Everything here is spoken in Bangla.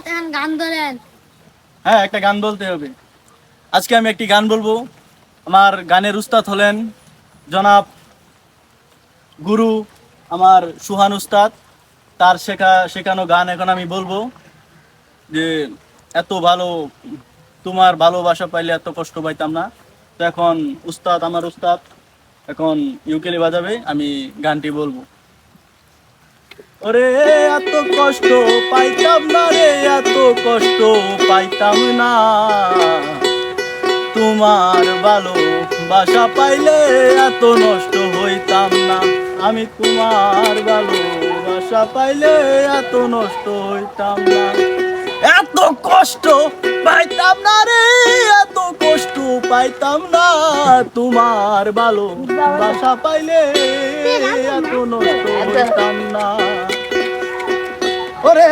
উস্তাদ এখন গান ধরেন। হ্যাঁ, একটা গান বলতে হবে। আজকে আমি একটি গান বলবো। আমার গানের উস্তাদ হলেন জনাব গুরু আমার সুহান উস্তাদ। তার শেখানো গান এখন আমি বলবো যে এত ভালো, তোমার ভালোবাসা পাইলে এত কষ্ট পাইতাম না। তো এখন আমার উস্তাদ এখন ইউকেলি বাজাবে, আমি গানটি বলবো। ওরে এত কষ্ট পাইতাম না রে, এত কষ্ট পাইতাম না, তোমার ভালোবাসা পাইলে এত নষ্ট হইতাম না। আমি তোমার ভালোবাসা পাইলে এত নষ্ট হইতাম না। এত কষ্ট পাইতাম না রে, এত কষ্ট পাইতাম না, তোমার ভালোবাসা পাইলে এত নষ্ট হইতাম না। ওরে